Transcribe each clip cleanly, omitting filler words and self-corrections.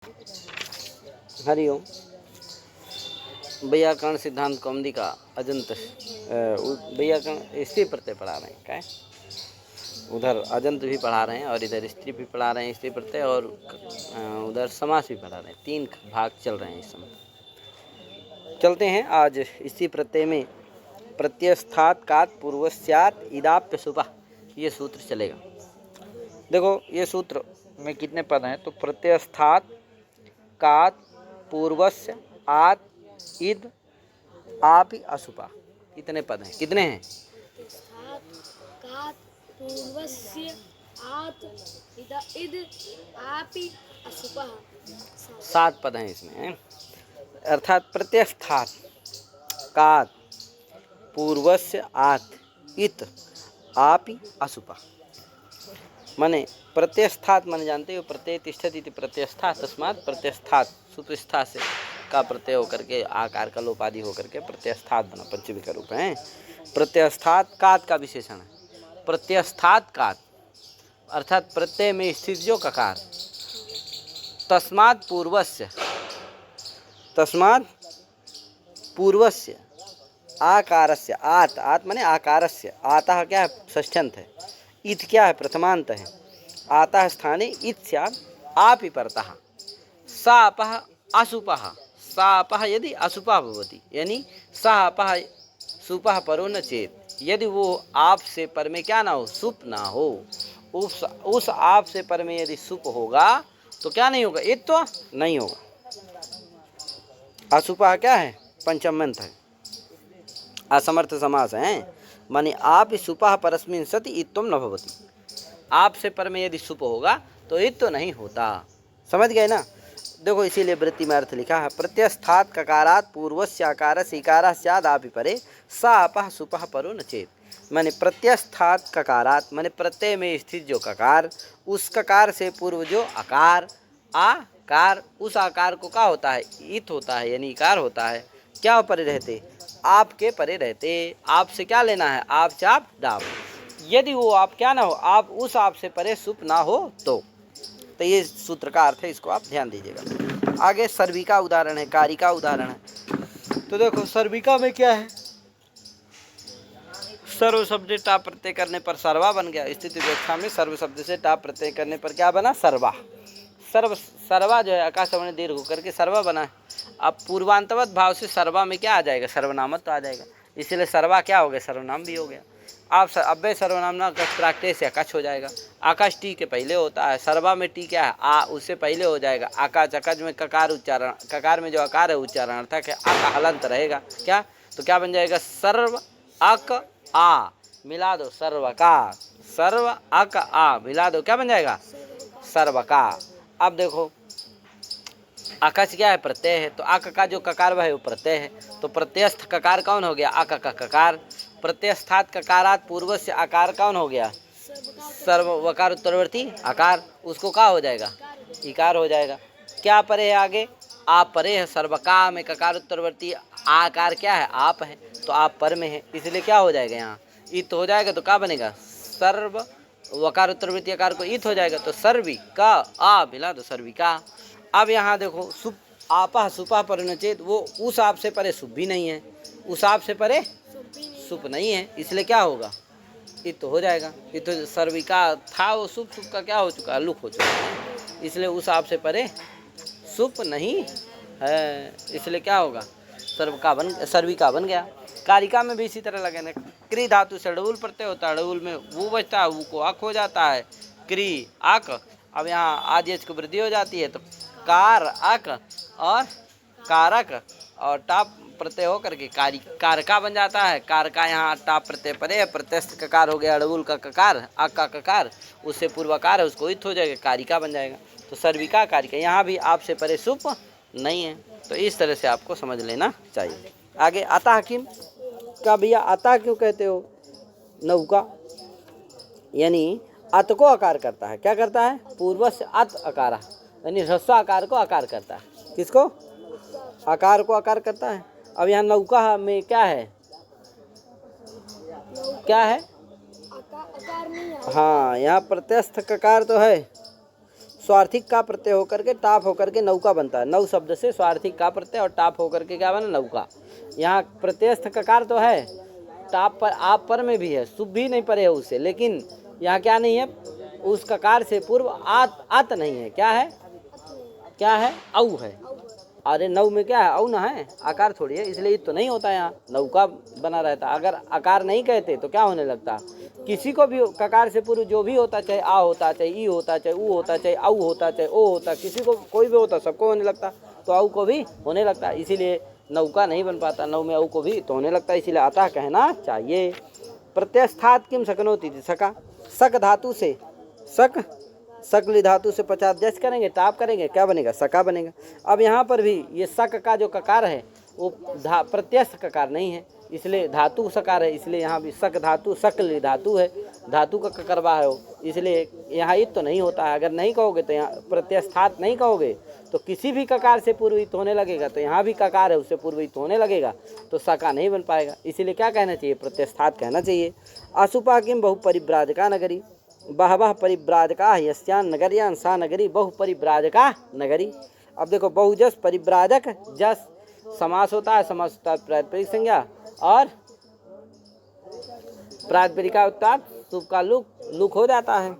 हरिओम। व्याकरण सिद्धांत कौमुदी का अजंत व्याकरण स्त्री प्रत्यय पढ़ा रहे हैं। क्या है? उधर अजंत भी पढ़ा रहे हैं और इधर स्त्री भी पढ़ा रहे हैं, स्त्री प्रत्यय, और उधर समास भी पढ़ा रहे हैं। 3 भाग चल रहे हैं इस समय। चलते हैं आज स्त्री प्रत्यय में। प्रत्यस्थात कात पूर्वस्यात् इदाप्य सुपः, ये सूत्र चलेगा। देखो ये सूत्र में कितने पद हैं? तो प्रत्यस्थात कात पूर्वस्य आत इद आप असुपा, कितने पद हैं? कितने हैं? कात पूर्वस्य आत इद आपि असुपा, 7 पद हैं इसमें। अर्थात प्रत्यस्थात कात पूर्वस्य आत इत आपि असुपा, माने प्रत्यस्थात माने जानते हो, प्रत्यय तिष्ठति इति प्रत्यस्थात, तस्मात् प्रत्यस्थात सुपस्था से का प्रत्यय होकर के आकार का लोप आदि होकर के प्रत्यस्थात बना, पंचमी का रूप है। प्रत्यस्थात कात का विशेषण है। प्रत्यस्थात कात अर्थात प्रत्यय में स्थित जो ककार, तस्मात् पूर्वस्य आकारस्य, आत माने आकारस्य, आतः क्या है? षष्ठ्यंत है। इत क्या है? प्रथमांत है। आतः स्थाने इत स्यात् आपि परतः। सापः असुपः, सापः यदि असुपः भवति, यानी सापः सुपः परो न चेत, यदि वो आप से पर में क्या ना हो? सुप ना हो। उस आप से पर में यदि सुप होगा तो क्या नहीं होगा? इत तो नहीं होगा। असुपः क्या है? पंचम्यंत है, असमर्थ समास है। माने आप सुपः परस्मिन् सति इत्त्वं न भवति। आप से पर में यदि सुप होगा तो इत तो नहीं होता। समझ गए ना? देखो इसीलिए वृत्ति में अर्थ लिखा है। प्रत्यस्थात ककारात पूर्वस्य आकारस्य इकारः स्याद् आपि परे सा अपः सुपः परो न चेत। माने प्रत्यस्थात ककारात माने प्रत्यय में स्थित जो ककार, उस ककार से पूर्व जो आकार, आकार, उस आकार को क्या होता है? इत होता है, यानी इकार होता है। क्या परे रहते? आपके परे रहते। आप से क्या लेना है? आप चाप डाप। यदि वो आप क्या ना हो, आप उस आप से परे सुप ना हो तो ये सूत्र का अर्थ है। इसको आप ध्यान दीजिएगा। आगे सर्विका उदाहरण है, कारिका उदाहरण है। तो देखो सर्विका में क्या है? सर्व शब्द टाप प्रत्यय करने पर सर्वा बन गया। स्थिति व्यवस्था में सर्व शब्द से टाप प्रत्यय करने पर क्या बना? सर्वा। सर्वा जो है आकाशवाणी दीर्घ होकर के सर्वा बना है। अब पूर्वांतवत भाव से सर्वा में क्या आ जाएगा? सर्वनामत तो आ जाएगा। इसलिए सर्वा क्या हो गया? सर्वनाम भी हो गया। आप अव्यय सर्वनाम ना प्राकृत से आकाश हो जाएगा। आकाश टी के पहले होता है। सर्वा में टी क्या है? आ, उससे पहले हो जाएगा आकाश। आकाश में ककार उच्चारण, ककार में जो आकार है उच्चारण अर्थात है आका हलंत रहेगा। क्या? तो क्या बन जाएगा? सर्व अक आ मिला दो सर्व का, सर्व अक आ मिला दो, क्या बन जाएगा? सर्व का। अब देखो आकाश क्या है? प्रत्यय है। तो आक का जो ककार वह है वो प्रत्यय है। तो प्रत्ययस्थ ककार कौन हो गया? आक का ककार। प्रत्ययस्थात ककारात पूर्व से आकार कौन हो गया? सर्व वकार उत्तरवर्ती आकार, उसको क्या हो जाएगा? इकार हो जाएगा। क्या परे है आगे? आप परे है। सर्वका में ककार उत्तरवर्ती आकार क्या है? आप है। तो आप पर में है, इसलिए क्या हो जाएगा? यहाँ इत हो जाएगा। तो क्या बनेगा? सर्व वकार उत्तरवर्ती आकार को इत हो जाएगा। तो सर्वी का आ मिला दो सर्विका। अब यहाँ देखो सुप आपा सुपा पर न चेत, वो उस आप से परे सुप भी नहीं है, उस आप से परे सुप नहीं है, इसलिए क्या होगा? इत हो जाएगा। इत तो सर्विका था, वो सुप का क्या हो चुका? लुक हो चुका है। इसलिए उस आप से परे सुप नहीं है, इसलिए क्या होगा? सर्विका बन गया। कारिका में भी इसी तरह लगे ना। क्री धातु से ड़उल प्रत्यय होता है, ड़उल में वो बचता है, वो को आक हो जाता है, क्री आक। अब यहाँ आदेश को वृद्धि हो जाती है तो कार आक और कारक और टाप प्रत्यय होकर के कारका बन जाता है। कारका यहाँ टाप प्रत्यय परे है, प्रत्यस्थ ककार हो गया ड़उल का ककार, आक का ककार, उससे पूर्वकार है, उसको इत हो जाएगा, कारिका बन जाएगा। तो सर्विका कारिका, यहाँ भी आपसे परे सुप नहीं है। तो इस तरह से आपको समझ लेना चाहिए। आगे आता हकीम का, भैया आता क्यों कहते हो? नौका यानी अत को आकार करता है। क्या करता है? पूर्व से अत आकार, यानी ह्रस्व आकार को आकार करता है। किसको? आकार को आकार करता है। अब यहाँ नौका में क्या है? क्या है? आकार नहीं है। हाँ, यहाँ प्रत्यस्थ ककार तो है, स्वार्थिक का प्रत्यय होकर के टाप होकर के नौका बनता है। नौ शब्द से स्वार्थिक का प्रत्यय और टाप होकर के क्या बना, नौका। यहाँ प्रत्ययस्थ ककार तो है, टाप पर आप पर में भी है, शुभ भी नहीं परे है उससे, लेकिन यहाँ क्या नहीं है, उस ककार से पूर्व आत नहीं है। क्या है, क्या है, औ है। अरे नौ में क्या है, औ ना है, आकार थोड़ी है, इसलिए तो नहीं होता, यहाँ नौका बना रहता। अगर आकार नहीं कहते तो क्या होने लगता, किसी को भी ककार से पूर्व जो भी होता, चाहे आ होता, चाहे ई होता, चाहे ऊ होता, चाहे औ होता, चाहे ओ होता, किसी को कोई भी होता, सबको होने लगता, तो औ को भी होने लगता, इसीलिए नौका नहीं बन पाता। नौ में औ को भी तो होने लगता, इसीलिए अतः कहना चाहिए। प्रत्यस्थात किम सकनोति, सका, सक धातु से, सकली धातु से 50 जस करेंगे, टाप करेंगे, क्या बनेगा, सका बनेगा। अब यहाँ पर भी ये सक का जो ककार है वो प्रत्यस्थ ककार नहीं है, इसलिए धातु सकार है, इसलिए यहाँ भी सक धातु, सकली धातु है, धातु का ककरवा है वो, इसलिए यहाँ इत तो नहीं होता है। अगर नहीं कहोगे तो यहाँ प्रत्यस्थात नहीं कहोगे तो किसी भी ककार से पूर्वित होने लगेगा, तो यहाँ भी ककार है उससे पूर्वित होने लगेगा, तो सका नहीं बन पाएगा। इसीलिए क्या कहना चाहिए, प्रत्यस्थात कहना चाहिए। अशुपा किम बहु परिव्राजका नगरी, बहवह परिव्राजका यस्यान नगरियान सा नगरी बहु परिव्राजका नगरी। अब देखो, बहुजस परिव्राजक, जस समास होता है, समास होता है प्रातिपदिक संज्ञा, और प्रातिपदिका उत्तर शुभ का लुक हो जाता है,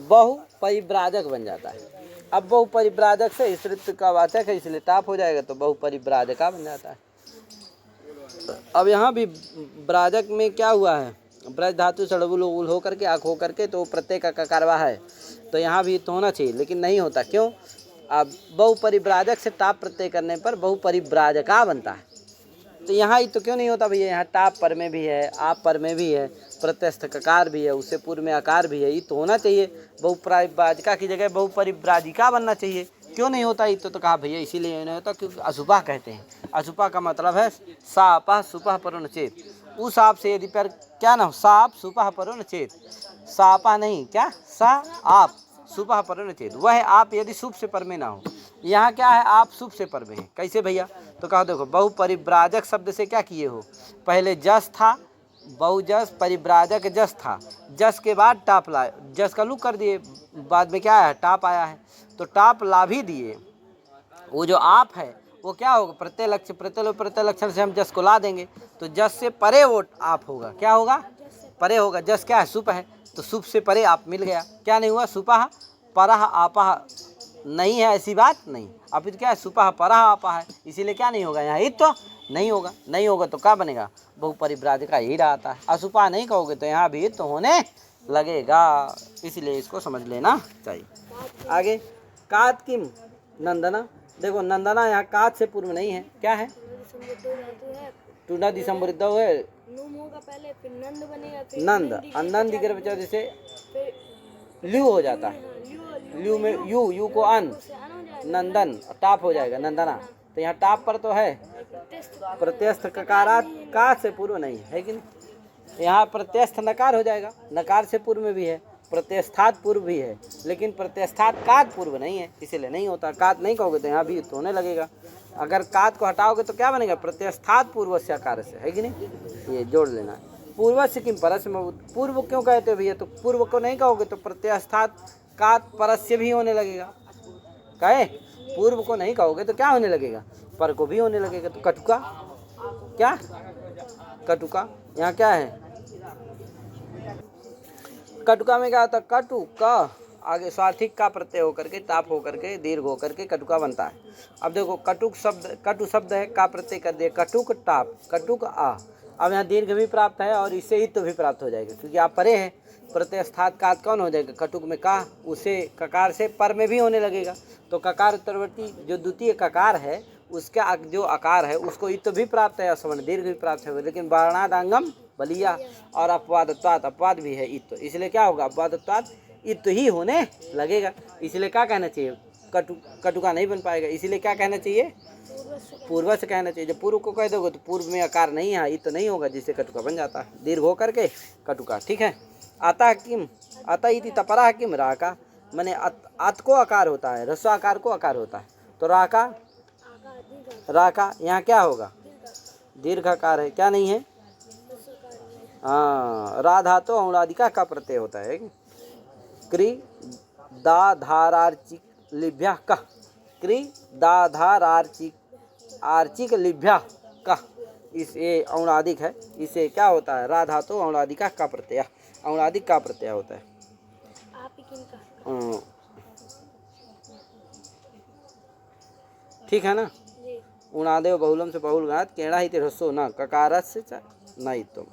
बहु परिव्राजक बन जाता है। अब बहु परिव्राजक से स्त्रीत्व का वाचक है, इसलिए टाप हो जाएगा, तो बहु परिव्राजका बन जाता है। अब यहाँ भी व्राजक में क्या हुआ है, ब्रज धातु सड़बुल उल होकर के आँख होकर के, तो प्रत्यय का ककारवा है, तो यहाँ भी तो होना चाहिए, लेकिन नहीं होता। क्यों, अब बहु परिव्राजक से टाप प्रत्यय करने पर बहु परिव्राजका बनता है, तो यहाँ तो क्यों नहीं होता भैया, यहाँ टाप पर में भी है, आप पर में भी है, प्रत्यस्थ ककार भी है, उससे पूर्व में आकार भी है, ये तो होना चाहिए। बहु परिव्राजका की जगह बहु परिव्राजिका बनना चाहिए, क्यों नहीं होता, ये तो कहा भैया इसीलिए नहीं होता क्योंकि अशुपा कहते हैं। अशुपा का मतलब है सापह सुपह परुणचेत, उस आप से यदि पर क्या ना हो, साप सुपह परुणचेत, सापा नहीं, क्या सा आप सुपह परुणचेत, वह आप यदि शुभ से पर में ना हो। यहाँ क्या है, आप शुभ से पर में है, कैसे भैया, तो कहा देखो, बहु परिव्राजक शब्द से क्या किए हो, पहले जस था, बहुजस परिव्राजक जस था, जस के बाद टाप लाए, जस का लुक कर दिए, बाद में क्या है, टाप आया है, तो टाप ला भी दिए। वो जो आप है वो क्या होगा, प्रत्यय लक्षण से हम जस को ला देंगे, तो जस से परे वो आप होगा, क्या होगा, परे होगा। जस क्या है, सुप है, तो सुप से परे आप मिल गया, क्या नहीं हुआ, सुपह परह आपह नहीं है, ऐसी बात नहीं। अब क्या है, सुपह परह आपह है, इसीलिए क्या नहीं होगा, यहाँ तो नहीं होगा, नहीं होगा तो क्या बनेगा, बहु परिव्राजका ही रहता है। असुपा नहीं कहोगे तो यहाँ भी तो होने लगेगा, इसलिए इसको समझ लेना चाहिए। आगे, कात किम नंदना, देखो नंदना यहाँ कात से पूर्व नहीं है, क्या है, टूना दिसंबर है, पहले फिर नंद बनेगा, फिर नंद, नंद की वजह से ल्यू हो जाता है, ल्यू में यू को अन, नंदन, टाप हो जाएगा नंदना, तो यहाँ टाप पर तो है, प्रत्यस्थ ककारात का से पूर्व नहीं है कि नहीं, यहाँ प्रत्यस्थ नकार हो जाएगा, नकार से पूर्व में भी है, प्रत्यस्थात पूर्व भी है, लेकिन प्रत्यस्थात कात पूर्व नहीं है, इसीलिए नहीं होता। कात नहीं कहोगे तो यहाँ भी तो होने लगेगा, अगर कात को हटाओगे तो क्या बनेगा, प्रत्यस्थात पूर्व से आकार से, है कि नहीं, ये जोड़ लेना है। पूर्व से किम परस्य, पूर्व क्यों कहते हो भैया, तो पूर्व को नहीं कहोगे तो प्रत्यस्थात कात परस्य भी होने लगेगा, कहे पूर्व को नहीं कहोगे तो क्या होने लगेगा, पर को भी होने लगेगा। तो कटुका, क्या कटुका, यहाँ क्या है, कटुका में क्या होता है, कटु का आगे स्वार्थिक का प्रत्यय होकर के टाप होकर के दीर्घ होकर के कटुका बनता है। अब देखो, कटुक शब्द, कटु शब्द है, का प्रत्यय कर दिया, कटुक टाप, कटुक आ, अब यहाँ दीर्घ भी प्राप्त है और इससे हित भी प्राप्त हो जाएगा, क्योंकि आप परे हैं, प्रत्यस्थात कात कौन हो जाएगा, कटुक में का, उसे ककार से पर में भी होने लगेगा, तो ककार उत्तरवर्ती जो द्वितीय ककार है उसका जो आकार है उसको इत भी प्राप्त है, असवर्ण दीर्घ भी प्राप्त है, लेकिन वर्णादांगम बलिया और अपवादत्वात्, अपवाद भी है इत, इसलिए क्या होगा, अपवादत्वात् इत ही होने लगेगा, इसलिए क्या कहना चाहिए, कटुका नहीं बन पाएगा, इसीलिए क्या कहना चाहिए, पूर्व से कहना चाहिए। जब पूर्व को कह दोगे तो पूर्व में आकार नहीं है, इत नहीं होगा, जिससे कटुका बन जाता है, दीर्घ हो करके कटुका, ठीक है। अतः किम, अतः इति तपरा किम राका, मैंने अत को आकार होता है, रस्व आकार को आकार होता है, तो राका, राका यहाँ क्या होगा, दीर्घ आकार है, क्या नहीं है, हाँ, राधा तो औराधिका का प्रत्यय होता है, क्री दाधारार्चिक लिभ्य कह, क्री दाधारार्चिक आर्चिक लिभ्य कह, इस ये औणादिक है, इसे क्या होता है, रा धातु औणादिक का प्रत्यय, औणादिक का प्रत्यय होता है। आप ही किन का ठीक है ना। जी उणादेव बहुलम से बहुलगात केणा ही तिरस्सो न ककारस्य च नयित्वम,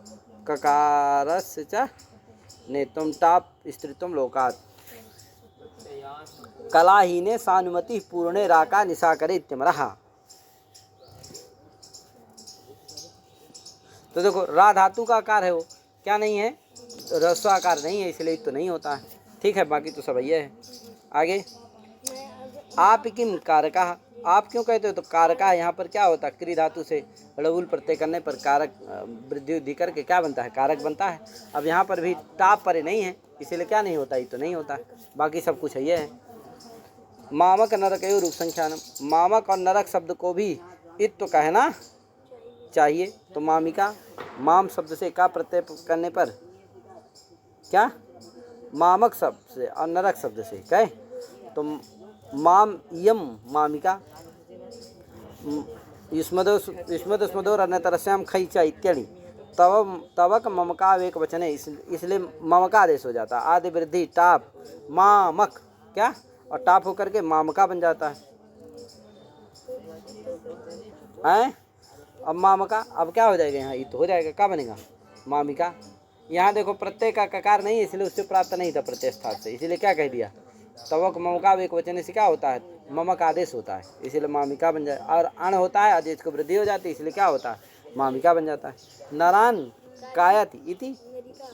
ककारस्य च नेत्वम टाप स्त्रीत्वम लोकात् कलाहीने सानुमति पूर्णे राका निशाकरे इत्यमरः। तो देखो रा धातु का आकार है, वो क्या नहीं है, रस्व आकार नहीं है, इसलिए तो नहीं होता है। ठीक है, बाकी तो सब ये है। आगे मैं अगर आप किम कारका, आप क्यों कहते हो, तो कारका यहाँ पर क्या होता है, क्री धातु से ड़बुल प्रत्यय करने पर कारक वृद्धि वृद्धि करके क्या बनता है, कारक बनता है। अब यहाँ पर भी टाप परे नहीं है, इसीलिए क्या नहीं होता, ये तो नहीं होता है, बाकी सब कुछ है ये है। मामक नरक रूप संख्यान, मामक और नरक शब्द को भी इत तो कहना चाहिए। तो मामिका, माम शब्द से का प्रत्यय करने पर क्या, मामक शब्द से और नरक शब्द से कहे तो माम यम मामिका, युष्मदोर अन्यतरस्याम खैचा इत्यादि तवक ममका एक वचन है, इसलिए ममका आदेश हो जाता है। आदि वृद्धि टाप मामक क्या, और टाप होकर के मामका बन जाता है। अब मामका, अब क्या हो जाएगा, यहाँ इत हो जाएगा, क्या बनेगा, मामिका। यहाँ देखो प्रत्यय का ककार नहीं है, इसलिए उससे प्राप्त नहीं था प्रत्यय स्थान से, इसीलिए क्या कह दिया, तवक ममका एक वचन से क्या होता है, ममक आदेश होता है, इसीलिए मामिका बन जाए। और अण होता है, आदेश को वृद्धि हो जाती है, इसलिए क्या होता है, मामिका बन जाता है। नरान कायति इति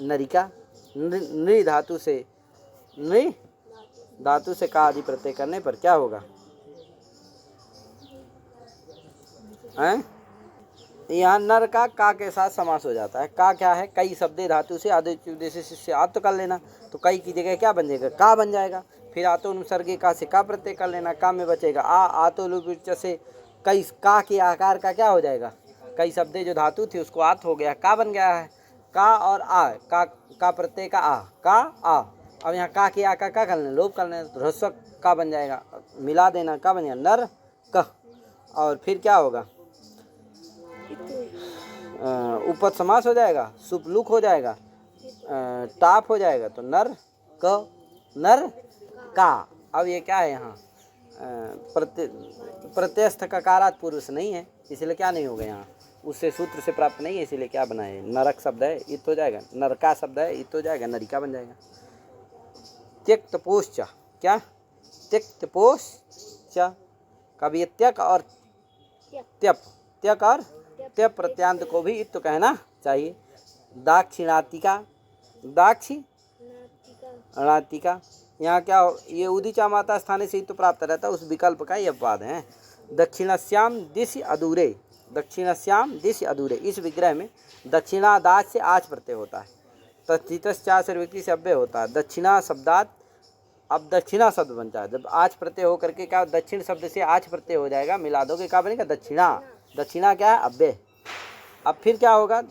नरिका, नृ धातु से, नृ धातु से का आदि प्रत्यय करने पर क्या होगा, हैं, यहाँ नर का के साथ समास हो जाता है। का क्या है, कई शब्द धातु से आदि उद्देश्य से आत्म कर लेना, तो कई की जगह क्या बन जाएगा, का बन जाएगा। फिर आतो अनुसर्गे का से का प्रत्यय कर लेना, का में बचेगा आ, आतो लुच से कई का के आकार का क्या हो जाएगा, कई शब्द जो धातु थी उसको आत हो गया, का बन गया है। का और आ, का प्रत्यय का आ, का आ, अब यहाँ का के आ का कर लेना, लोप कर लेना, तो ह्रस्व का बन जाएगा, मिला देना, का बन जाएगा नर कह। और फिर क्या होगा, उपद समास हो जाएगा, सुपलुक हो जाएगा, टाप हो जाएगा, तो नर क, नर का। अब ये क्या है, यहाँ प्रत्यस्थ ककारात पुरुष नहीं है, इसलिए क्या नहीं होगा, यहाँ उससे सूत्र से प्राप्त नहीं है, इसीलिए क्या बनाए, नरक शब्द है इत हो जाएगा, नरका शब्द है इत हो जाएगा, नरिका बन जाएगा। त्यक्त पोष्च, क्या त्यक्त पोष्च, कभी त्यक और त्यप, त्यक और त्यप प्रत्यांत को भी इत तो कहना चाहिए। दाक्षिणातिका, दाक्षिणातिका, यहाँ क्या हो, ये उदिचा माता स्थाने से तो प्राप्त रहता है, उस विकल्प का ये अपवाद है। दक्षिणस्याम दिशि अधूरे, दक्षिणस्याम दिशि अधूरे, इस विग्रह में दक्षिणादास से आच प्रत्यय होता है, तस्थितश्चा से व्यक्ति से अव्यय होता है, दक्षिणा शब्दात, अब दक्षिणा शब्द बनता है, जब आच प्रत्यय होकर के क्या, दक्षिण शब्द से आच प्रत्यय हो जाएगा, मिला दोगे क्या बनेगा, दक्षिणा। दक्षिणा क्या है, अव्यय। अब फिर क्या होगा,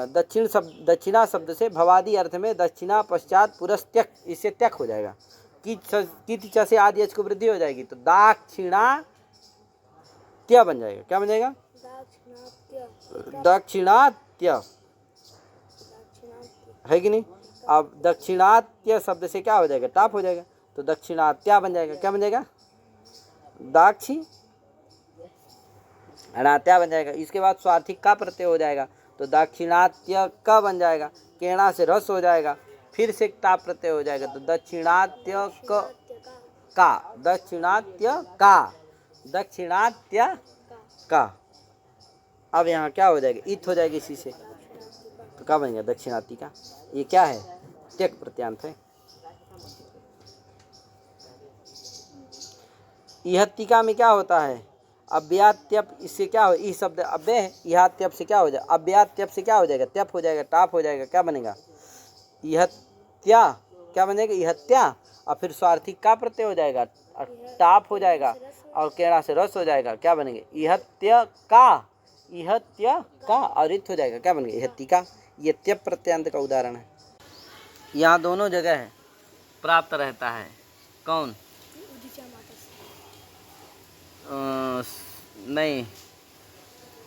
दक्षिण शब्द, दक्षिणा शब्द से भवादि अर्थ में दक्षिणा पश्चात पुरस्त्यक, इससे त्यक हो जाएगा, कित च से आदि को वृद्धि हो जाएगी, तो दाक्षिणात्य बन जाएगा, क्या बन जाएगा, दक्षिणात्य, है कि नहीं। अब दक्षिणात्य शब्द से क्या हो जाएगा, टाप हो जाएगा, तो दक्षिणात्या बन जाएगा, क्या बन जाएगा, दाक्षिणात्या बन जाएगा। इसके बाद स्वार्थिक का प्रत्यय हो जाएगा, तो दाक्षिणात्य का बन जाएगा, केणा से रस हो जाएगा, फिर से टाप प्रत्यय हो जाएगा, तो दक्षिणात्य का, दक्षिणात्य का, दक्षिणात्य का। अब यहाँ क्या हो जाएगा, इत हो जाएगी इसी से, तो क्या बनेगा, दक्षिणाती का। ये क्या है, त्यक प्रत्यांत है। इहत्तिका में क्या होता है, अव्यात्यप, इससे क्या हो, इस शब्द अव्यय है, इहात्यप से क्या हो जाएगा, अव्यात्यप से क्या हो जाएगा, त्यप हो जाएगा, टाप हो जाएगा, क्या बनेगा, इहत्या, क्या बन जाएगा, इहत्या। और फिर स्वार्थिक का प्रत्यय हो जाएगा, टाप हो जाएगा, और केड़ा से रस हो जाएगा, क्या बनेंगे, इहत्य का, इहत्य का, और रित हो जाएगा, क्या बनेगा, इहत्तिका। ये त्यप प्रत्यांत का उदाहरण है। यहाँ दोनों जगह है, प्राप्त रहता है। कौन? उदीचा माता से। नहीं,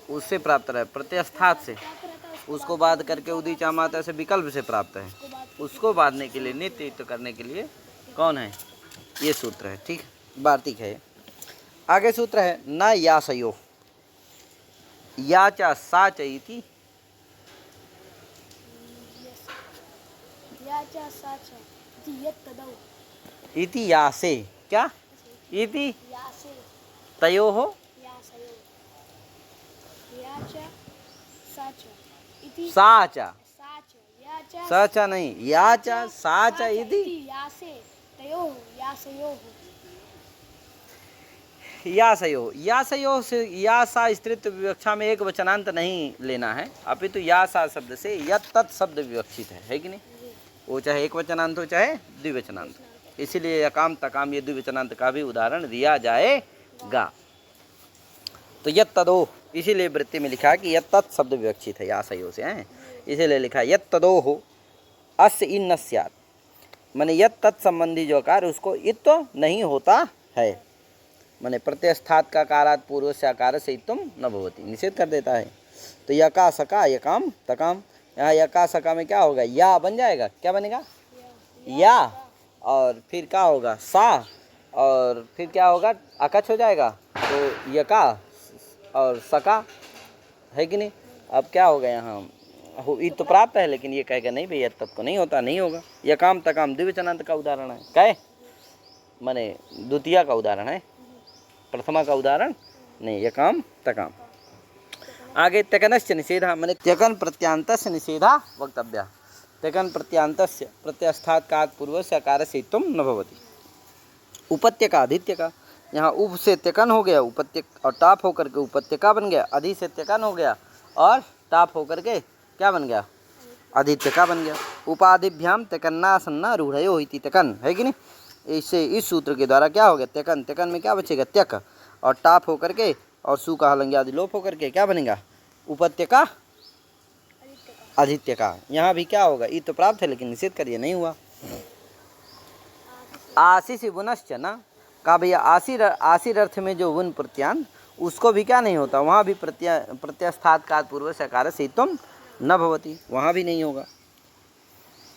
उससे प्राप्त रहे, प्रत्यस्थात से। प्राप्त रहता है उसको बाध करके उदीचा माता से विकल्प से प्राप्त है। उसको बांधने के लिए, नित्य करने के लिए कौन है? ये सूत्र है। ठीक, वार्तिक है। आगे सूत्र है न यासयो याचा साच इति याचा साचा इति यत् तदौ। इति यासे, क्या इति यासे तयोः यासयो याचा साचा इति साचा, साचा याचा साचा नहीं, याचा साचा इति यासे तयोः यासयोः। यासयो, यासयो से यासा स्त्रीत्व विवक्षा में एक वचनांत नहीं लेना है, अपितु यासा शब्द से यत् तत् शब्द विवक्षित है कि नहीं? वो चाहे एक वचनांत हो चाहे द्विवचनांत, इसीलिए यकाम तकाम ये द्विवचनांत का भी उदाहरण दिया जाएगा। तो यत् तदो, इसीलिए वृत्ति में लिखा है कि यत् तत् शब्द विवक्षित है यासयो से, हैं इसीलिए लिखा है यत् तदो हो अस्य इन न स्यात्, माने यत् तत् संबंधी जो आकार उसको इत्व नहीं होता है, माने प्रत्यस्थात का कारात पूर्व से आकार से तुम न भवती, निषेध कर देता है। तो यका सका यकाम तकाम, यहाँ यका सका में क्या होगा? या बन जाएगा, क्या बनेगा? या, और फिर क्या होगा? सा, और फिर क्या होगा? अकच हो जाएगा, तो यका और सका है कि नहीं? अब क्या होगा यहाँ? ये तो प्राप्त है, लेकिन ये कहेगा नहीं भैया तब को नहीं होता, नहीं होगा। यकाम तकाम द्विवचनांत का उदाहरण है, कहे माने द्वितीय का उदाहरण है, प्रथमा का उदाहरण नहीं। यकाम तकाम। आगे त्यकनस्य निषेधा, माने त्यकन प्रत्यांतस्य निषेधा वक्तव्य। त्यकन प्रत्यांतस्य प्रत्यस्थात का पूर्व से आकार से तुम न भवती। उपत्य का आदित्य का, यहाँ उप से त्यकन हो गया उपत्य, और टाप होकर के उपत्य का बन गया, अधि से त्यकन हो गया और टाप होकर के क्या बन गया? आदित्य का बन गया। उपाधिभ्याम त्यकन्नासन्ना रूढ़यो इति त्यकन, है कि नहीं? इससे इस सूत्र के द्वारा क्या हो गया? त्यकन, त्यकन में क्या बचेगा? त्यक, और टाप होकर के और सु का हलंग आदि लोप होकर के क्या बनेगा? उपत्य का आदित्य का। यहाँ भी क्या होगा? ये तो प्राप्त है लेकिन निषेध करिए, नहीं हुआ। आशीष वुनश्च न, का भैया आशीर अर्थ में जो वुन प्रत्यान, उसको भी क्या नहीं होता? वहाँ भी प्रत्यस्थात का पूर्व से आकार से तुम न भवती, वहाँ भी नहीं होगा।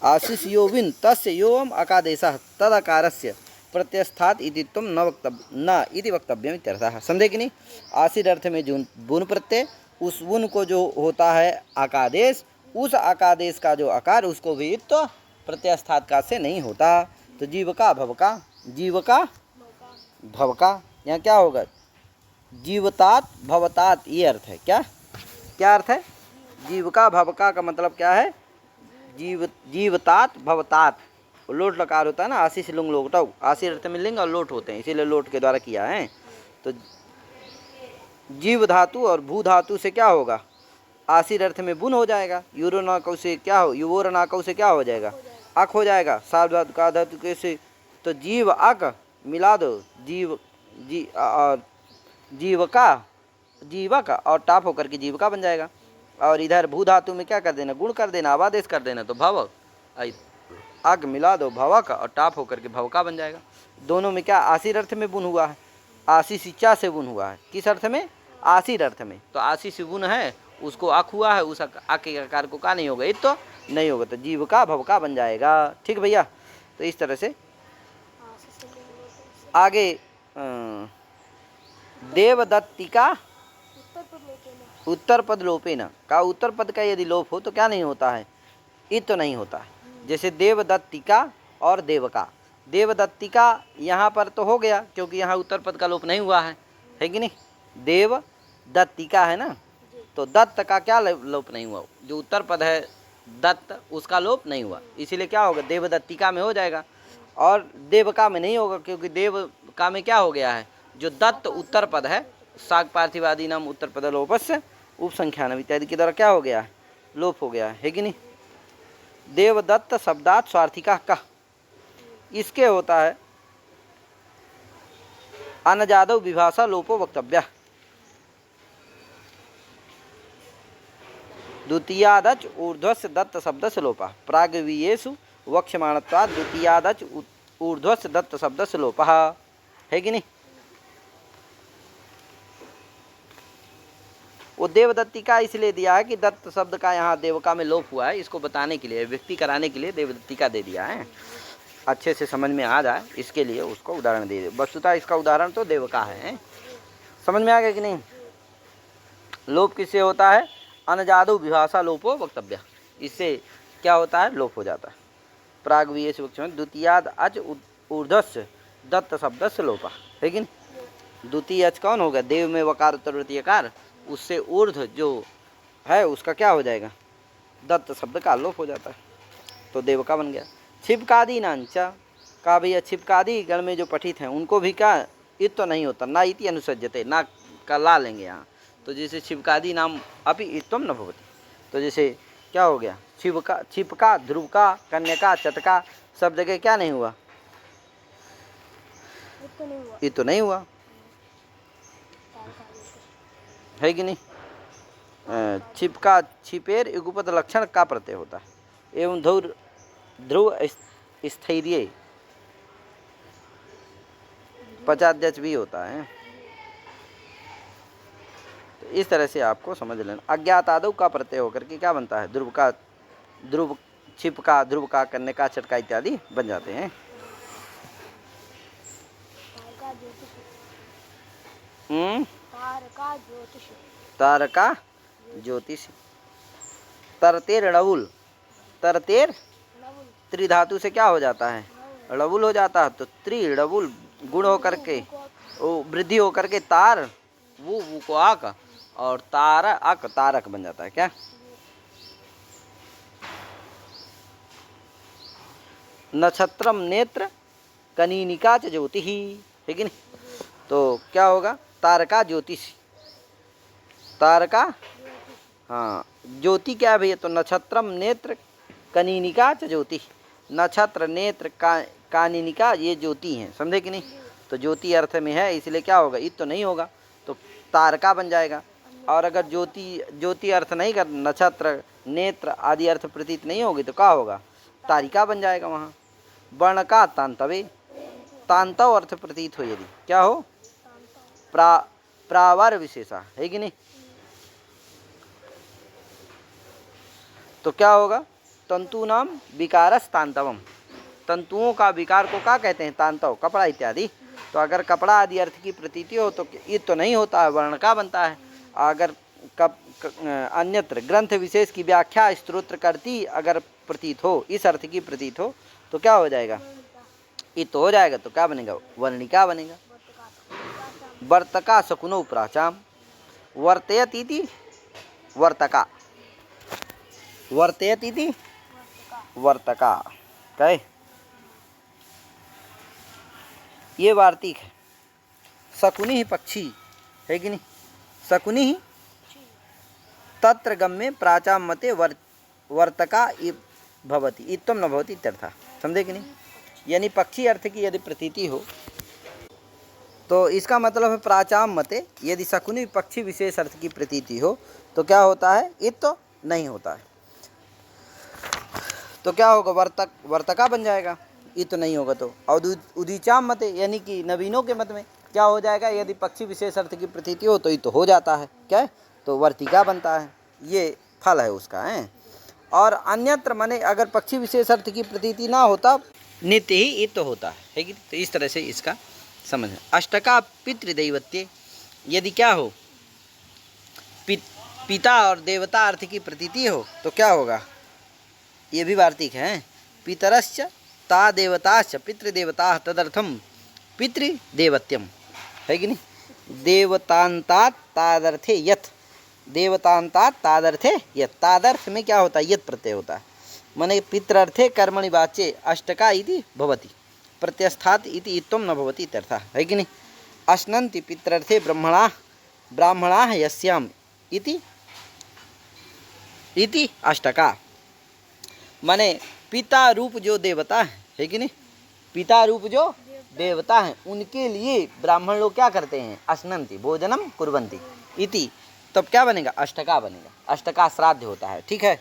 आशीष यो विन तस्य योम अकादेशः तद अकारस्य प्रत्यस्थात इति तुम न वक्तव्यम इत्यर्थः। समझे कि नहीं? आशीर अर्थ में जो वुन प्रत्यय, उस वुन को जो होता है आकादेश, उस आकादेश का जो आकार उसको भी तो प्रत्यस्थात का से नहीं होता। तो जीवका भवका, जीवका भवका, यहाँ क्या होगा? जीवतात भवतात, ये अर्थ है। क्या क्या अर्थ है? जीवका भवका का मतलब क्या है? जीवतात भवतात, लोट लकार होता है ना, आशीष लुंग लोटौ, आशीर अर्थ में लिंग और लोट होते हैं, इसीलिए लोट के द्वारा किया है। तो जीव धातु और भू धातु से क्या होगा? आशीर अर्थ में बुन हो जाएगा। यूरोनाकौ से क्या हो? युवोरनाकौ से क्या हो जाएगा? अक हो जाएगा। सार्व धातु का धातु कैसे? तो जीव अक मिला दो, जीव और जीवक और टाप होकर के जीविका बन जाएगा। और इधर भू धातु में क्या कर देना? गुण कर देना, आवादेश कर देना, तो भव अग मिला दो भवक और टाप होकर के भवका बन जाएगा। दोनों में क्या आशीर अर्थ में बुन हुआ है? आशीष इच्छा से बुन हुआ है। किस अर्थ में? आशीर अर्थ में। तो आशीष बुन है, उसको अक हुआ है, उस अक के आकार को का नहीं होगा? ये तो नहीं होगा, तो जीविका भवका बन जाएगा। ठीक भैया? तो इस तरह से आगे देवदत्तिका उत्तर पद लोपेन का, उत्तर पद का यदि लोप हो तो क्या नहीं होता है? इत तो नहीं होता है। जैसे देवदत्तिका और देवका, देवदत्तिका यहाँ पर तो हो गया क्योंकि यहाँ उत्तर पद का लोप नहीं हुआ है कि नहीं? देवदत्तिका है ना, तो दत्त का क्या लोप नहीं हुआ? जो उत्तर पद है दत्त, उसका लोप नहीं हुआ, इसीलिए क्या होगा? देवदत्तिका में हो जाएगा। और देवका में नहीं होगा क्योंकि देवका में क्या हो गया है? जो दत्त उत्तर पद है, साग पार्थिवादी नाम उत्तर पद लोपस्य उपसंख्यान इत्यादि के द्वारा क्या हो गया है? लोप हो गया है कि नहीं? देवदत्त शब्दात स्वार्थिका का, इसके होता है अनजादव विभाषा लोपो वक्तव्य। द्वितीयादच ऊर्ध्वस्य दत्त शब्द से लोपा प्रागवीयेषु वक्ष्यमाणत्वात् द्वितीयादच ऊर्ध्वस्य दत्त शब्दस्य लोपः, है कि नहीं। वो देवदत्ती का इसलिए दिया है कि दत्त शब्द का यहाँ देवका में लोप हुआ है, इसको बताने के लिए, व्यक्ति कराने के लिए देवदत्ती का दे दिया है, अच्छे से समझ में आ जाए इसके लिए उसको उदाहरण दे दिया। वस्तुतः इसका उदाहरण तो देवका है। समझ में आ गया कि नहीं। लोप किससे होता है, अनजादु विभाषा लोपो वक्तव्य, इससे क्या होता है, लोप हो जाता है। प्राग विशेष वक्ष द्वितीयाद अच ऊर्ध्वस्य दत्त शब्दस्य लोपा, है कि नहीं। द्वितीय अच कौन होगा, देव में वकार उत्तरवर्तीयकार, उससे ऊर्ध्व जो है उसका क्या हो जाएगा, दत्त शब्द का लोप हो जाता है, तो देव का बन गया। छिपकादि नांचा का भैया, छिपकादि गण में जो पठित हैं उनको भी क्या इत तो नहीं होता, ना इति अनुसज्जते, ना का ला लेंगे यहाँ, तो जैसे छिपकादि नाम अपि इत्वम न भवति, तो जैसे क्या हो गया, छिपका, छिपका, ध्रुवका, कन्यका, चटका सब जगह क्या नहीं हुआ, इत तो नहीं हुआ, है कि नहीं। छिपका, छिपेर युगपद लक्षण का प्रत्यय होता है, एवं ध्रुव स्थैर्य पचाद्यच भी होता है। तो इस तरह से आपको समझ लेना। अज्ञात आदव का प्रत्यय होकर के क्या बनता है, ध्रुव का, ध्रुव, छिपका, ध्रुव का, कन्या, चटका इत्यादि बन जाते हैं। तारका ज्योतिष, तरतेर णवुल, तरतेर त्रिधातु से क्या हो जाता है, णवुल हो जाता है, तो त्रि णवुल गुण होकर के वृद्धि होकर के तार वो को आक और तार अक तारक बन जाता है। क्या नक्षत्रम नेत्र कनीनिका च ज्योति, है कि नहीं। तो क्या होगा, तारका ज्योतिष, तारका हाँ ज्योति क्या है भैया, तो नक्षत्रम नेत्र कनीनिका च ज्योति, नक्षत्र नेत्र कानिनिका ये ज्योति हैं, समझे कि नहीं। तो ज्योति अर्थ में है इसलिए क्या होगा, इत तो नहीं होगा, तो तारका बन जाएगा। और अगर ज्योति अर्थ नहीं कर, नक्षत्र नेत्र आदि अर्थ प्रतीत नहीं होगी तो क्या होगा, तारिका बन जाएगा। वहाँ वर्ण का तांतवे, तांतव अर्थ प्रतीत हो यदि क्या हो, प्रावर विशेषा, है कि नहीं। तो क्या होगा, तंतु नाम विकारस तांतवम, तंतुओं का विकार को क्या कहते हैं, तांतव, कपड़ा इत्यादि। तो अगर कपड़ा आदि अर्थ की प्रतीति हो तो ये तो नहीं होता है, वर्ण का बनता है। अगर अन्यत्र ग्रंथ विशेष की व्याख्या स्तोत्र करती अगर प्रतीत हो, इस अर्थ की प्रतीत हो तो क्या हो जाएगा, ये तो हो जाएगा, तो क्या बनेगा, वर्णिका बनेगा। वर्तका शकुनो प्राचाम, वर्तयत इति वर्तका, वर्तयत इति वर्तका, कहे ये वार्तिक है। शकुनि ही पक्षी, है कि नहीं, शकुनि ही तत्र गम्ये प्राचाम मते वर्तका भवति, इत्थम न भवति इत्यर्थ, समझे कि नहीं। यानी पक्षी अर्थ की यदि प्रतीति हो तो इसका मतलब है प्राचाम मते, यदि शकुनि पक्षी विशेष अर्थ की प्रतीति हो तो क्या होता है, इत तो नहीं होता है, तो क्या होगा, वर्तका बन जाएगा, इत तो नहीं होगा। तो उदीचाम मते, यानी कि नवीनों के मत में क्या हो जाएगा, यदि पक्षी विशेष अर्थ की प्रतीति हो तो इत तो हो जाता है, क्या है, तो वर्तिका बनता है, ये फल है उसका है। और अन्यत्र माने अगर पक्षी विशेष अर्थ की प्रतीति ना होता नित्य ही इत तो होता है कि। तो इस तरह से इसका समझ है। अष्टका पितृदैवत्य, यदि क्या हो, पिता और देवता अर्थ की प्रतीति हो तो क्या होगा, ये भी वार्तिक है। पितरश्च ता देवताश्च पितृदेवता तदर्थम पितृदेवत्यम, है कि नहीं। देवतांतात तादर्थे यथ, देवतांतात तादर्थे यथ, तादर्थ में क्या होता है, यथ प्रत्यय होता है, माने पितरर्थे कर्मणि वाच्ये अष्टका इति भवति, प्रत्यस्थात इति इत्थम न भवति इत्यर्थः, है कि नहीं। अश्नन्ति पितरर्थे ब्राह्मणाः यस्याम इति अष्टका, माने पिता रूप जो देवता है कि नहीं, पिता रूप जो देवता हैं उनके लिए ब्राह्मण लोग क्या करते हैं, अश्नन्ति भोजनम कुर्वन्ति इति, तब क्या बनेगा, अष्टका बनेगा, अष्टका श्राद्ध होता है, ठीक है।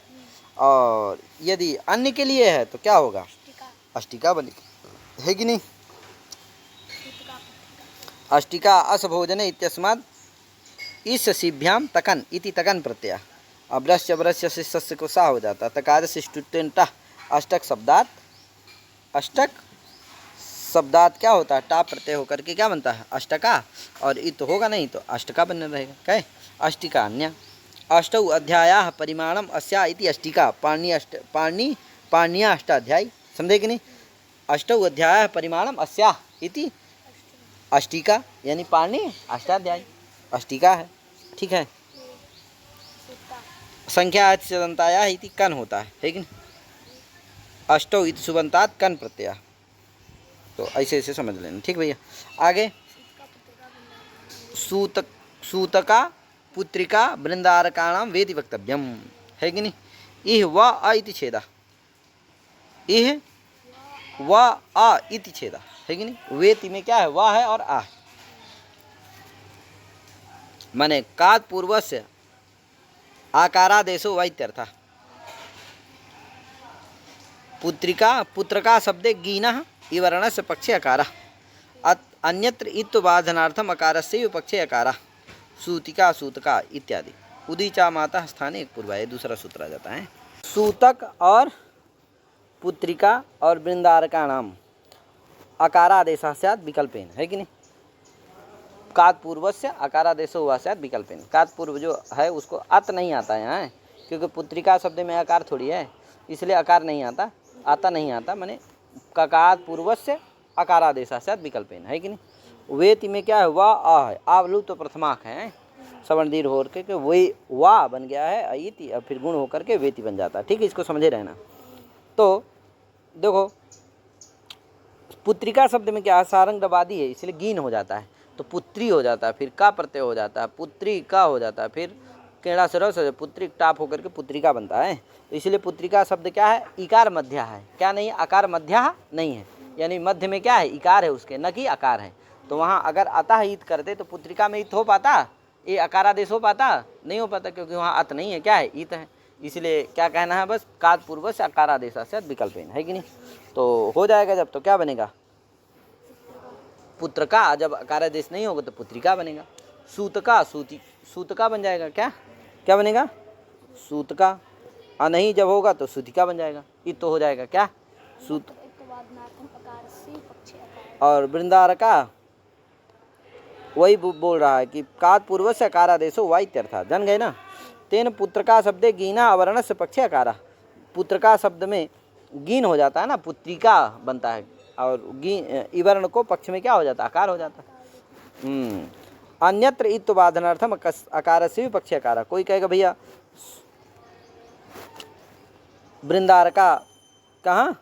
और यदि अन्य के लिए है तो क्या होगा? अष्टिका अष्टिका बनेगी, है कि नहीं? सूतका पुत्रिका अष्टिका असभोजने इत्यस्मात् ईशसीभ्याम तकन इति तकन प्रत्यय। अब्रश्य अब्रश्य से सस्य को सा हो जाता। तकार से ष्टुत्यंत अष्टक शब्दात, अष्टक शब्दात क्या होता है? टा प्रत्यय होकर के क्या बनता है? अष्टका। और इत होगा नहीं तो अष्टका बनने रहेगा। क्या है? अष्टिका अन्य। अष्टौ अध्यायाः परिमाणम अस्या इति अष्टिका। पाणिनीय अष्टाध्यायी, समझे कि नहीं? अष्टौ अध्यायाः परिमाणम अस्या इति अष्टिका, यानी पाणिनीय अष्टाध्यायी अष्टिका है। ठीक है। सूतका संख्या चदंताया इति कन होता है कि नहीं? अष्टौ इति सुबंतात कन प्रत्यय। तो ऐसे ऐसे समझ लेना। ठीक भैया। आगे सूतका पुत्रिका वृंदावन सूतक सूतका पुत्रिका वृंदारकाणाम वेति वक्तव्यम, है कि नहीं? इह व अ इति छेदा, इह व अ इति छेदा, है कि नहीं? वेति में क्या है? व है और आ है। माने कात पूर्वस्य आकारादेशो व इत्यर्थ। पुत्रिका पुत्रका शब्दे गीनः इवर्णस्य पक्षे अकारः। अन्यत्र इत्व बाधनार्थम अकारस्य पक्षे अकारः। सूतिका सूतका इत्यादि। उदीचा माता स्थाने एक पूर्वा, ये दूसरा सूत्र आ जाता है। सूतक और पुत्रिका और वृंदारका नाम अकारादेशः स्यात् विकल्पेन, है कि नहीं? कात पूर्वस्य अकारादेशो हुआ स्यात् विकल्पेन। कात पूर्व जो है उसको अत नहीं आता है यहाँ, क्योंकि पुत्रिका शब्द में अकार थोड़ी है, इसलिए अकार नहीं आता, आता नहीं आता। माने कात पूर्वस्य अकारादेशः स्यात् विकल्पेन, है कि नहीं? वेति में क्या है? वा आ है। आवलु तो प्रथमाक है, सवर्ण दीर्घ होकर के वही वा बन गया है अइति, और फिर गुण होकर के वेति बन जाता है। ठीक है, इसको समझे रहना। तो देखो पुत्रिका शब्द में क्या है? सारंग दबादी है, इसलिए गीन हो जाता है, तो पुत्री हो जाता है, फिर का प्रत्यय हो जाता है, पुत्री का हो जाता है, फिर केड़ा से रस पुत्री टाप होकर के पुत्रिका बनता है। तो इसलिए पुत्रिका शब्द क्या है? इकार मध्या है, क्या नहीं है? आकार मध्या नहीं है, यानी मध्य में क्या है? इकार है उसके, न कि आकार है। तो वहाँ अगर अतः ईत करते तो पुत्रिका में ईत हो पाता? ये अकारादेश हो पाता? नहीं हो पाता, क्योंकि वहाँ अत नहीं है, क्या है? ईत है। इसलिए क्या कहना है? बस कात पूर्व से अकारादेशा से विकल्पेन, है कि नहीं? तो हो जाएगा जब, तो क्या बनेगा? पुत्र का। जब अकारादेश नहीं होगा तो पुत्रिका बनेगा। सूतका सूतका बन जाएगा। क्या क्या बनेगा? सूतका। नहीं जब होगा तो सूतिका बन जाएगा। ये तो हो जाएगा क्या? सूत। और वृंदारका वही बोल रहा है कि कात पूर्व से अकारादेशो वा इत्यर्थ। जान गए ना? तेन पुत्रका शब्दे गीना अवर्ण से पक्षे अकारा। पुत्रका शब्द में गीन हो जाता है ना, पुत्रिका बनता है, और इवर्ण को पक्ष में क्या हो जाता है? आकार हो जाता है। अन्यत्र इत्व बाधनार्थम अकार से भी पक्षे अकार। कोई कहेगा भैया वृंदारका कहाँ?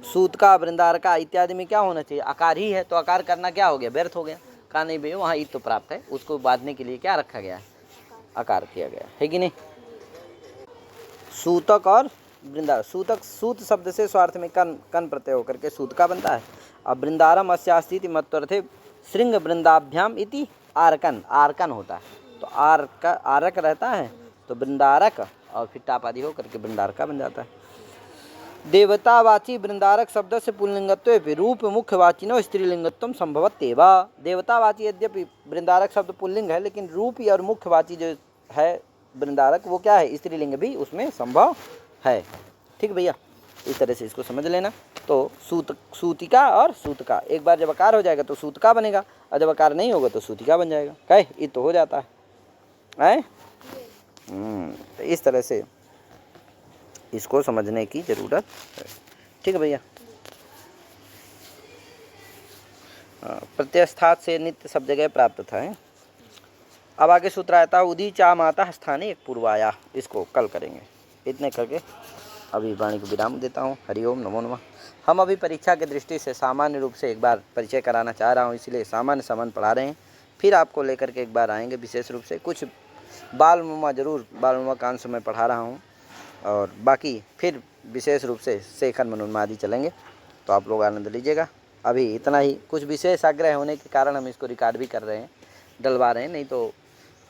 सूतका वृंदारका इत्यादि में क्या होना चाहिए? आकार ही है, तो आकार करना क्या हो गया? व्यर्थ हो गया। कहा नहीं भैया वहाँ ईत तो प्राप्त है, उसको बांधने के लिए क्या रखा गया है? आकार किया गया है कि नहीं? सूतक और वृंदा। सूतक सूत शब्द से स्वार्थ में कन प्रत्यय होकर के सूतका बनता है। अब वृंदारम अस्यास्ति मत्वर्थे श्रृंग वृंदाभ्याम इति आरकन, आरकन होता है, तो आरक रहता है, तो वृंदारक और फिर टापादि होकर के वृंदारका बन जाता है। देवतावाची वृंदारक शब्द से पुल्लिंगत्व रूप मुख्यवाचिनो स्त्रीलिंगत्व संभवत्येव। देवतावाची यद्यपि वृंदारक शब्द पुल्लिंग है, लेकिन रूपी और मुख्यवाची जो है वृंदारक वो क्या है? स्त्रीलिंग भी उसमें संभव है। ठीक भैया, इस तरह से इसको समझ लेना। तो सूतिका और सूतका, एक बार जब आकार हो जाएगा तो सूतका बनेगा, और जब आकार नहीं होगा तो सूतिका बन जाएगा। कहे ये तो हो जाता है। तो इस तरह से इसको समझने की जरूरत है। ठीक है भैया। प्रत्यस्थात से नित्य सब जगह प्राप्त था है। अब आगे सूत्र आता है उदीचा माता स्थाने एक पूर्वाया। इसको कल करेंगे। इतने करके अभी वाणी को विराम देता हूँ। हरिओम नमो नमः। हम अभी परीक्षा की दृष्टि से सामान्य रूप से एक बार परिचय कराना चाह रहा हूँ, इसलिए सामान्य संबंध पढ़ा रहे हैं। फिर आपको लेकर के एक बार आएंगे विशेष रूप से। कुछ बालनुमा जरूर बालनुमा का अंश में पढ़ा रहा हूँ, और बाकी फिर विशेष रूप से शेखर मनोन्मादी चलेंगे, तो आप लोग आनंद लीजिएगा। अभी इतना ही। कुछ विशेष आग्रह होने के कारण हम इसको रिकॉर्ड भी कर रहे हैं, डलवा रहे हैं, नहीं तो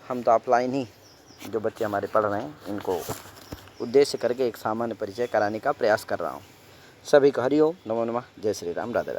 हम तो ऑफलाइन ही जो बच्चे हमारे पढ़ रहे हैं इनको उद्देश्य करके एक सामान्य परिचय कराने का प्रयास कर रहा हूँ। सभी को हरिओम, नमो नमः, जय श्री राम, राधे राधे।